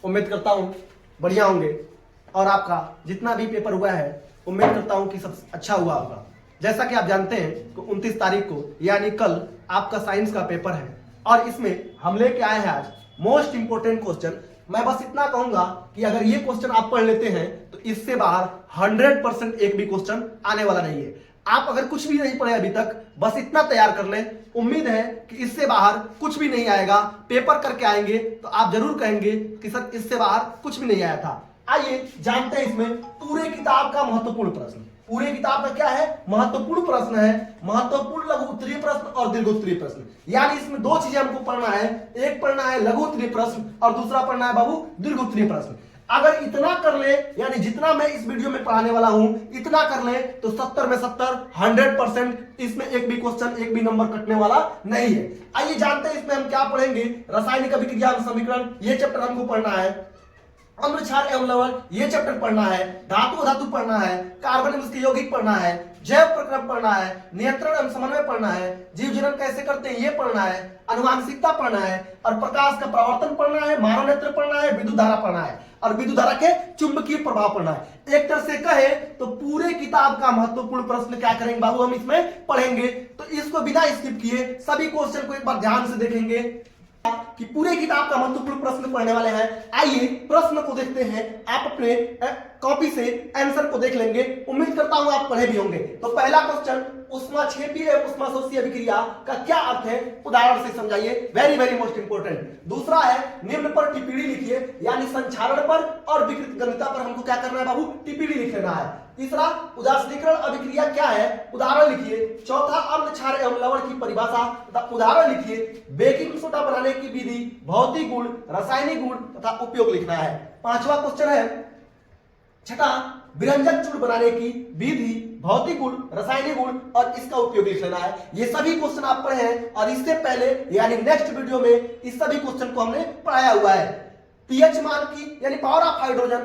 उम्मीद करता हूँ बढ़िया होंगे और आपका जितना भी पेपर हुआ है उम्मीद करता हूँ कि सब अच्छा हुआ होगा। जैसा कि आप जानते हैं कि 29 तारीख को यानी कल आपका साइंस का पेपर है और इसमें हम लेके आए हैं आज मोस्ट इंपोर्टेंट क्वेश्चन। मैं बस इतना कहूंगा कि अगर ये क्वेश्चन आप पढ़ लेते हैं तो इससे बाहर 100% एक भी क्वेश्चन आने वाला नहीं है। आप अगर कुछ भी नहीं पढ़े अभी तक बस इतना तैयार कर लें, उम्मीद है कि इससे बाहर कुछ भी नहीं आएगा। पेपर करके आएंगे तो आप जरूर कहेंगे कि सर इससे बाहर कुछ भी नहीं आया था। आइए जानते हैं इसमें पूरे किताब का महत्वपूर्ण प्रश्न। पूरे किताब का क्या है? महत्वपूर्ण प्रश्न है। महत्वपूर्ण लघु उत्तरीय प्रश्न और दीर्घ उत्तरीय प्रश्न, यानी इसमें दो चीजें हमको पढ़ना है। एक पढ़ना है लघु उत्तरीय प्रश्न और दूसरा पढ़ना है बाबू दीर्घ उत्तरीय प्रश्न। अगर इतना कर ले, यानी जितना मैं इस वीडियो में पढ़ाने वाला हूं इतना कर ले तो 70 में 70 100% इसमें एक भी क्वेश्चन एक भी नंबर कटने वाला नहीं है। आइए जानते हैं इसमें हम क्या पढ़ेंगे। रासायनिक अभिक्रिया समीकरण ये चैप्टर हमको पढ़ना है। अम्ल क्षार एवं लवण ये चैप्टर पढ़ना है। धातु धातु पढ़ना है। कार्बन एवं उसके यौगिक पढ़ना है। जैव प्रक्रम पढ़ना है। नियंत्रण एवं समन्वय पढ़ना है। जीव जनन कैसे करते हैं ये पढ़ना है। अनुवांशिकता पढ़ना है और प्रकाश का परावर्तन पढ़ना है। मानव नेत्र पढ़ना है। विद्युत धारा पढ़ना है और विद्युत धारा के चुंबकीय प्रभाव पढ़ना है। एक तरह से कहे तो पूरे किताब का महत्वपूर्ण प्रश्न क्या करेंगे बाबू हम इसमें पढ़ेंगे। तो इसको बिना स्किप किए सभी क्वेश्चन को एक बार ध्यान से देखेंगे कि पूरे किताब का महत्वपूर्ण प्रश्न पढ़ने वाले हैं। आइए प्रश्न को देखते हैं। आप अपने कॉपी से आंसर को देख लेंगे। उम्मीद करता हूं आप पढ़े भी होंगे। तो पहला क्वेश्चन, उष्माक्षेपीय एवं उष्माशोषी अभिक्रिया का क्या अर्थ है उदाहरण से समझाइए। Very very most important. दूसरा है निम्न पर टिप्पणी लिखिए, यानी संक्षारण पर और विकृत गणिता पर हमको क्या करना है बाबू टिप्पणी लिखना है। तीसरा उदासीनीकरण अभिक्रिया क्या है उदाहरण लिखिए। चौथा अम्ल क्षार एवं लवण की परिभाषा तथा उदाहरण लिखिए। बेकिंग सोडा बनाने की विधि, भौतिक गुण, रासायनिक गुण तथा उपयोग लिखना है। पांचवा क्वेश्चन है छठा विरंजक चूर्ण बनाने की विधि, भौतिक गुण, रासायनिक गुण और इसका उपयोग लिख लेना है। ये सभी क्वेश्चन आप पढ़े हैं और इससे पहले यानी नेक्स्ट वीडियो में इस सभी क्वेश्चन को हमने पढ़ाया हुआ है। पीएच मान की यानी पावर ऑफ हाइड्रोजन,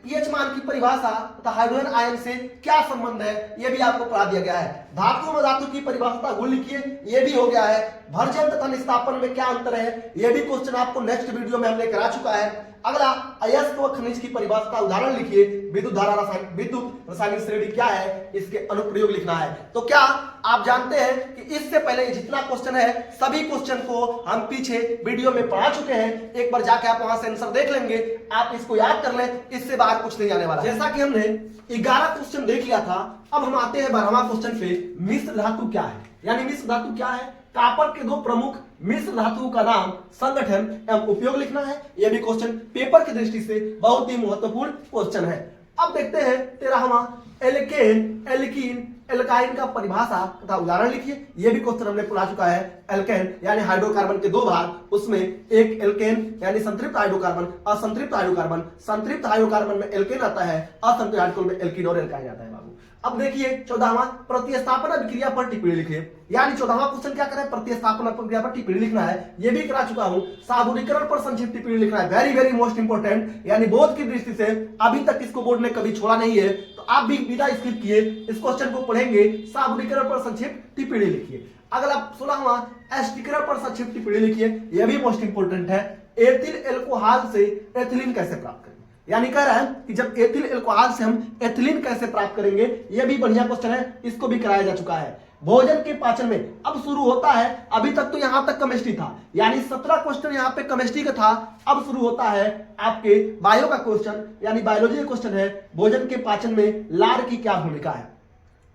पीएच मान की परिभाषा तथा हाइड्रोजन आयन से क्या संबंध है यह भी आपको पढ़ा दिया गया है। धातु में धातु की परिभाषा गुण लिखिए, यह भी हो गया है। भर्जन तथा निस्तापन में क्या अंतर है यह भी क्वेश्चन आपको नेक्स्ट वीडियो में हमने करा चुका है। अगला अयस्क व खनिज की परिभाषा उदाहरण लिखिए। विद्युत धारा विद्युत रासायनिक श्रेणी क्या है इसके अनुप्रयोग लिखना है। तो क्या आप जानते हैं कि इससे पहले जितना क्वेश्चन है सभी क्वेश्चन को हम पीछे वीडियो में पढ़ा चुके हैं। एक बार जाके आप वहां से आंसर देख लेंगे, आप इसको याद कर लें, इससे बाहर कुछ नहीं आने वाला। जैसा कि हमने 11 क्वेश्चन देख लिया था, अब हम आते हैं 12वां क्वेश्चन पे। मिश्र धातु क्या है, यानी मिश्र धातु क्या है। कॉपर के दो प्रमुख मिश्र धातुओं का नाम, संगठन एवं उपयोग लिखना है। यह भी क्वेश्चन पेपर की दृष्टि से बहुत ही महत्वपूर्ण क्वेश्चन है। अब देखते हैं 13वां एल्केन, एल्कीन, एल्काइन का परिभाषा तथा उदाहरण लिखिए। यह भी क्वेश्चन हमने पढ़ा चुका है। एल्केन यानी हाइड्रोकार्बन के दो भाग, उसमें एक एल्केन यानी संतृप्त हाइड्रोकार्बन, असंतृप्त हाइड्रोकार्बन। संतृप्त हाइड्रोकार्बन में एल्केन आता है, असंतृप्त हाइड्रोकार्बन में एल्कीन और एल्काइन आता है बाबू। अब देखिए 14वां प्रतिस्थापन अभिक्रिया पर टिप्पणी लिखिए, यानी 14वां क्वेश्चन क्या करें प्रतिस्थापन अभिक्रिया पर टिप्पणी लिखना है। यह भी करा चुका हूं। साधुनीकरण पर संक्षिप्त टिप्पणी लिखना है। वेरी वेरी मोस्ट इंपोर्टेंट, यानी बोर्ड की दृष्टि से अभी तक इसको बोर्ड ने कभी छोड़ा नहीं है, तो आप भी बिना स्किप किए इस क्वेश्चन को पढ़ेंगे। साधुनीकरण पर संक्षिप्त टिप्पणी लिखिए। अगला 16वां एस्टिकरण पर संक्षिप्त टिप्पणी लिखिए। यह भी मोस्ट इंपोर्टेंट है। एथिल एल्कोहल से एथिलीन कैसे प्राप्त करें, यानी कह रहा है कि जब एथिल एल्कोहल से हम एथिलीन कैसे प्राप्त करेंगे, यह भी बढ़िया क्वेश्चन है, इसको भी कराया जा चुका है। भोजन के पाचन में अब शुरू होता है, अभी तक तो यहां तक केमिस्ट्री था, यानी 17 क्वेश्चन यहां पे केमिस्ट्री का था। अब शुरू होता है आपके बायो का क्वेश्चन, यानी बायोलॉजी का क्वेश्चन है। भोजन के पाचन में लार की क्या भूमिका है।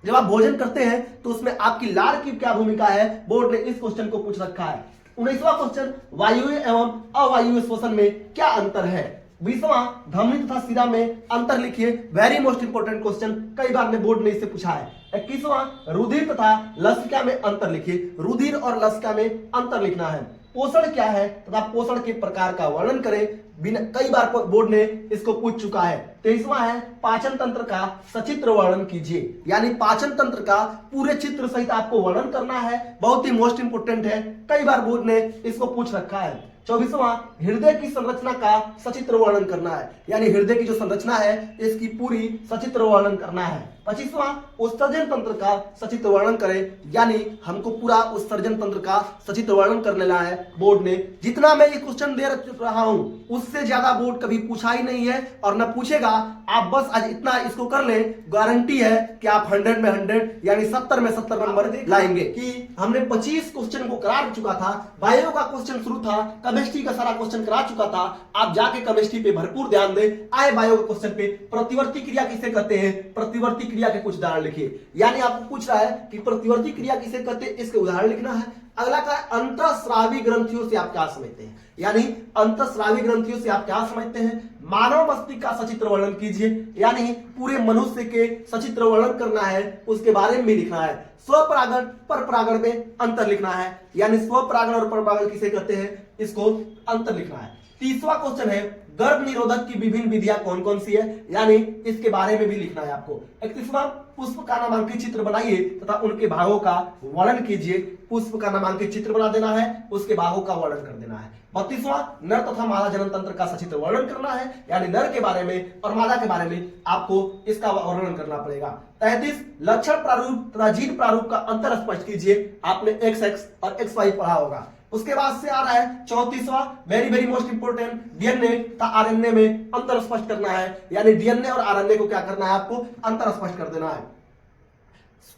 जब आप भोजन करते हैं तो उसमें आपकी लार की क्या भूमिका है, बोर्ड ने इस क्वेश्चन को पूछ रखा है। 19वां क्वेश्चन वायु एवं अवायु श्वसन में क्या अंतर है। 20वां धमनी तथा शिरा में अंतर लिखिए। वेरी मोस्ट इंपोर्टेंट क्वेश्चन, कई बार में बोर्ड ने इससे पूछा है। 21वां रुधिर तथा लसिका में अंतर लिखिए। रुधिर और लसिका में अंतर लिखना है। पोषण क्या है तथा पोषण के प्रकार का वर्णन करें। बिना कई बार बोर्ड ने इसको पूछ चुका है। 23वां है पाचन तंत्र का सचित्र वर्णन कीजिए, यानी पाचन तंत्र का पूरे चित्र सहित आपको वर्णन करना है। बहुत ही मोस्ट इंपोर्टेंट है, कई बार बोर्ड ने इसको पूछ रखा है। 24वां हृदय की संरचना का सचित्र वर्णन करना है, यानी हृदय की जो संरचना है इसकी पूरी सचित्र वर्णन करना है। 25वां उत्सर्जन तंत्र का सचित्र वर्णन करें, यानी हमको पूरा उत्सर्जन तंत्र का सचित्र वर्णन कर लेना है। बोर्ड ने जितना मैं ये क्वेश्चन दे रहा हूं उससे ज्यादा बोर्ड कभी पूछा ही नहीं है और न पूछेगा। आप बस आज इतना इसको कर ले, गारंटी है कि आप 100 में 100 यानी 70 में 70 नंबर लाएंगे। कि हमने 25 क्वेश्चन को करा चुका था, बायो का क्वेश्चन शुरू था, केमिस्ट्री का सारा क्वेश्चन करा चुका था। आप जाके केमिस्ट्री पे भरपूर ध्यान दें। आए बायो के क्वेश्चन पे, प्रतिवर्ती क्रिया किसे कहते हैं, प्रतिवर्ती क्रिया के कुछ उदाहरण लिखिए। यानी आपको पूछ रहा है कि प्रतिवर्ती क्रिया किसे कहते हैं, इसके उदाहरण लिखना है। अगला का अंतःस्रावी ग्रंथियों से आप क्या समझते हैं, यानी अंतःस्रावी ग्रंथियों से आप क्या समझते हैं। मानव मस्तिष्क का सचित्र वर्णन कीजिए, यानी पूरे मनुष्य के सचित्र वर्णन करना है, उसके बारे में भी लिखना है। स्वपरागण परपरागण में अंतर लिखना है, यानी स्वपरागण और परपरागण किसे कहते हैं, इसको अंतर लिखना है। 30वां क्वेश्चन है गर्भ निरोधक की विभिन्न विधियां कौन कौन सी है, यानी इसके बारे में भी लिखना है आपको। 31वां पुष्प का नामांकित चित्र बनाइए तथा उनके भागों का वर्णन कीजिए। पुष्प का नामांकित चित्र बना देना है, उसके भागों का वर्णन कर देना है। 32वां नर तथा मादा जनन तंत्र का सचित्र वर्णन करना है, यानी नर के बारे में और मादा के बारे में आपको इसका वर्णन करना पड़ेगा। 33 लक्षण प्रारूप तथा जीन प्रारूप का अंतर स्पष्ट कीजिए। आपने XX और XY पढ़ा होगा। उसके बाद से आ रहा है 34वां very very most important DNA तथा आरएनए में अंतर स्पष्ट करना है, यानी डीएनए और आरएनए को क्या करना है, आपको अंतर स्पष्ट कर देना है।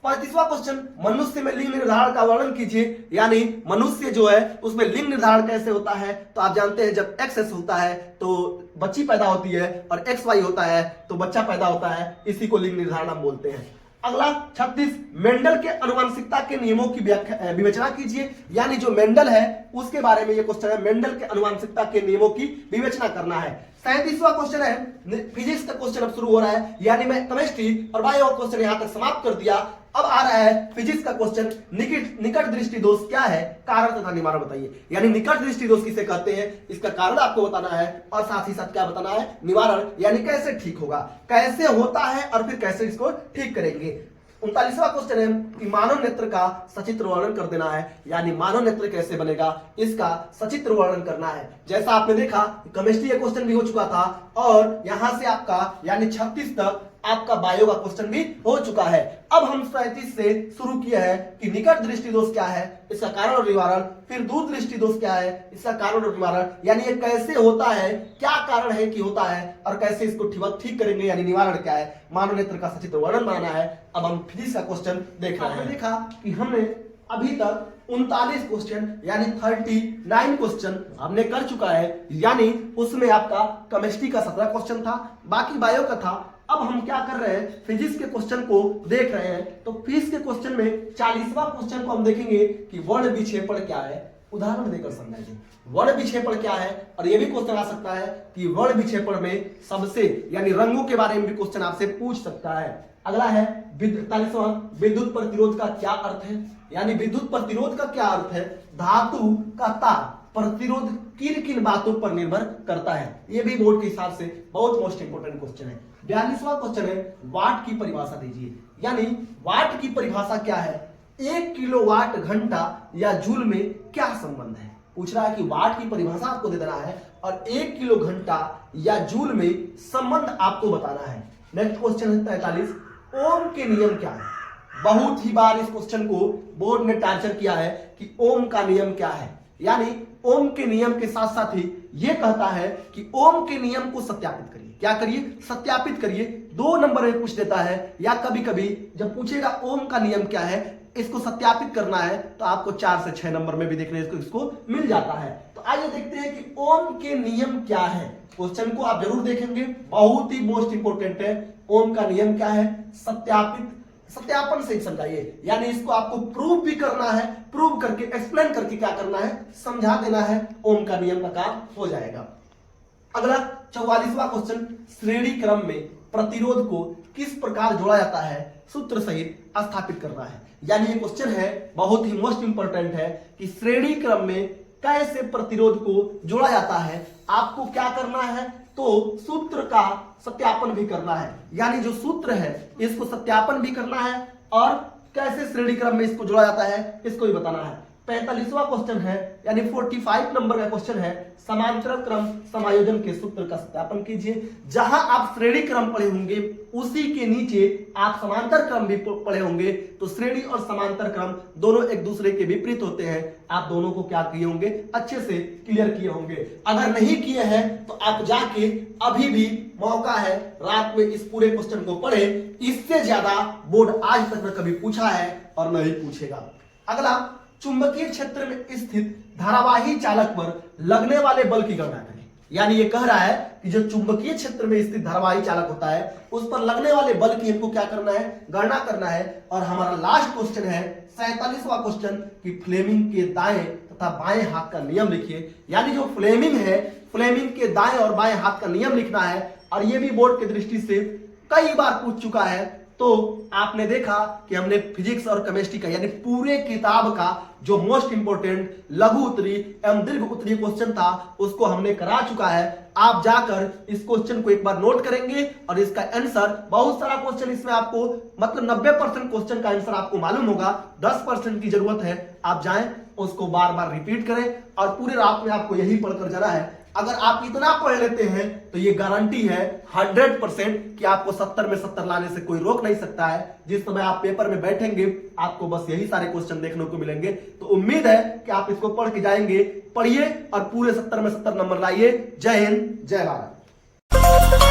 35वां क्वेश्चन मनुष्य में लिंग निर्धारण का वर्णन कीजिए, यानी मनुष्य जो है उसमें लिंग निर्धारण कैसे होता है। तो आप जानते हैं जब XS होता है तो बच्ची पैदा होती है और XY होता है तो बच्चा पैदा होता है, इसी को लिंग निर्धारण हम बोलते हैं। अगला 36 मेंडल के अनुवांशिकता के नियमों की विवेचना कीजिए, यानी जो मेंडल है उसके बारे में ये क्वेश्चन है। मेंडल के अनुवांशिकता के नियमों की विवेचना करना है। 37वां क्वेश्चन है फिजिक्स का क्वेश्चन अब शुरू हो रहा है, यानी मैं केमिस्ट्री और बायो क्वेश्चन यहां तक समाप्त कर दिया। अब आ रहा है फिजिक्स का क्वेश्चन निकट दृष्टि दोष क्या है, कारण तथा निवारण बताइए। यानी निकट दृष्टि दोष किसे कहते हैं, इसका कारण आपको बताना है और साथ ही साथ क्या बताना है, निवारण, यानी कैसे ठीक होगा, कैसे होता है और फिर कैसे इसको ठीक करेंगे। 39वां क्वेश्चन है कि मानव नेत्र का सचित्र वर्णन कर देना है, यानी मानव नेत्र कैसे बनेगा इसका सचित्र वर्णन करना है। जैसा आपने देखा केमिस्ट्री का क्वेश्चन भी हो चुका था और यहां से आपका यानी 36 तक आपका बायो का क्वेश्चन भी हो चुका है। अब हम 37 से शुरू किया है कि निकट दृष्टि दोष क्या है, इसका कारण और निवारण, फिर दूर दृष्टि दोष क्या है, इसका कारण और निवारण, यानी ये कैसे होता है, क्या कारण है कि होता है और कैसे इसको ठीक करेंगे, यानी निवारण क्या है। मानव नेत्र का सचित्र वर्णन बनाना है। अब हम फिजिक्स का क्वेश्चन देख रहे हैं। देखा कि हमने अभी तक 39 क्वेश्चन यानी 39 क्वेश्चन हमने कर चुका है, यानी उसमें आपका केमिस्ट्री का 17 क्वेश्चन था, बाकी बायो का था। अब हम क्या कर रहे हैं, फिजिक्स के क्वेश्चन को देख रहे हैं। तो फिजिक्स के क्वेश्चन में 40वां क्वेश्चन को हम देखेंगे कि वर्ण विक्षेपण क्या है, उदाहरण देकर समझाइए वर्ण विक्षेपण क्या है। और यह भी क्वेश्चन आ सकता है कि वर्ण विक्षेपण में सबसे यानी रंगों के बारे में भी क्वेश्चन आपसे पूछ सकता है। अगला है 45वां विद्युत प्रतिरोध का क्या अर्थ है, यानी विद्युत प्रतिरोध का क्या अर्थ है। धातु का ताप प्रतिरोध किन किन बातों पर निर्भर करता है, यह भी बोर्ड के हिसाब से बहुत मोस्ट इंपोर्टेंट क्वेश्चन है। 42वां क्वेश्चन है वाट की परिभाषा दीजिए, यानी वाट की परिभाषा क्या है, 1 किलोवाट घंटा या जूल में क्या संबंध है। पूछ रहा है कि वाट की परिभाषा आपको दे देना है और 1 किलो घंटा या जूल में संबंध आपको बताना है। नेक्स्ट क्वेश्चन है 43 ओम के नियम क्या है। बहुत ही बार इस क्वेश्चन को बोर्ड ने टार्चर किया है कि ओम का नियम क्या है, यानी ओम के नियम के साथ साथ ही यह कहता है कि ओम के नियम को सत्यापित करिए। क्या करिए, सत्यापित करिए। 2 नंबर में पूछ देता है, या कभी कभी जब पूछेगा ओम का नियम क्या है, इसको सत्यापित करना है तो आपको 4 से 6 नंबर में भी देखने को इसको मिल जाता है। तो आइए देखते हैं कि ओम के नियम क्या है। क्वेश्चन को आप जरूर देखेंगे, बहुत ही मोस्ट इंपोर्टेंट है। ओम का नियम क्या है, सत्यापन से समझाइए, यानी इसको आपको प्रूव भी करना है, प्रूव करके एक्सप्लेन करके क्या करना है, समझा देना है। ओम का नियम का काम हो जाएगा। अगला 44वां क्वेश्चन श्रेणी क्रम में प्रतिरोध को किस प्रकार जोड़ा जाता है सूत्र सहित स्थापित करना है। यानी ये क्वेश्चन है बहुत ही मोस्ट इंपोर्टेंट है कि श्रेणी क्रम में कैसे प्रतिरोध को जोड़ा जाता है। आपको क्या करना है, तो सूत्र का सत्यापन भी करना है, यानी जो सूत्र है इसको सत्यापन भी करना है और कैसे श्रेणी क्रम में इसको जोड़ा जाता है इसको भी बताना है। 45वां क्वेश्चन है, यानी 45 नंबर का क्वेश्चन है, समांतर क्रम समायोजन के सूत्र का सत्यापन कीजिए। जहां आप श्रेणी क्रम पढ़े होंगे उसी के नीचे आप समांतर क्रम भी पढ़े होंगे, तो श्रेणी और समांतर क्रम दोनों एक दूसरे के विपरीत होते हैं। आप दोनों को क्या किए होंगे, अच्छे से क्लियर किए होंगे। अगर नहीं किए हैं तो आप जाके अभी भी मौका है, रात में इस पूरे क्वेश्चन को पढ़े। इससे ज्यादा बोर्ड आज तक न कभी पूछा है और न ही पूछेगा। अगला, चुंबकीय क्षेत्र में स्थित धारावाही चालक पर लगने वाले बल की गणना करें। यानी ये कह रहा है कि जो चुंबकीय क्षेत्र में स्थित धारावाही चालक होता है उस पर लगने वाले बल की हमको क्या करना है, गणना करना है। और हमारा लास्ट क्वेश्चन है 47वां क्वेश्चन कि फ्लेमिंग के दाएं तथा बाएं हाथ का नियम लिखिए। यानी जो फ्लेमिंग है, फ्लेमिंग के दाएं और बाएं हाथ का नियम लिखना है। और ये भी बोर्ड की दृष्टि से कई बार पूछ चुका है। तो आपने देखा कि हमने फिजिक्स और केमिस्ट्री का यानी पूरे किताब का जो मोस्ट इंपोर्टेंट लघु उत्तरीय एवं दीर्घ उत्तरीय क्वेश्चन था उसको हमने करा चुका है। आप जाकर इस क्वेश्चन को एक बार नोट करेंगे और इसका आंसर, बहुत सारा क्वेश्चन इसमें आपको मतलब 90% क्वेश्चन का आंसर आपको मालूम होगा, 10% की जरूरत है। आप जाएं उसको बार बार रिपीट करें और पूरे रात में आपको यही पढ़कर जाना है। अगर आप इतना पढ़ लेते हैं तो ये गारंटी है 100% कि आपको 70 में 70 लाने से कोई रोक नहीं सकता है। जिस समय आप पेपर में बैठेंगे आपको बस यही सारे क्वेश्चन देखने को मिलेंगे। तो उम्मीद है कि आप इसको पढ़ के जाएंगे। पढ़िए और पूरे 70 में 70 नंबर लाइए। जय हिंद, जय भारत।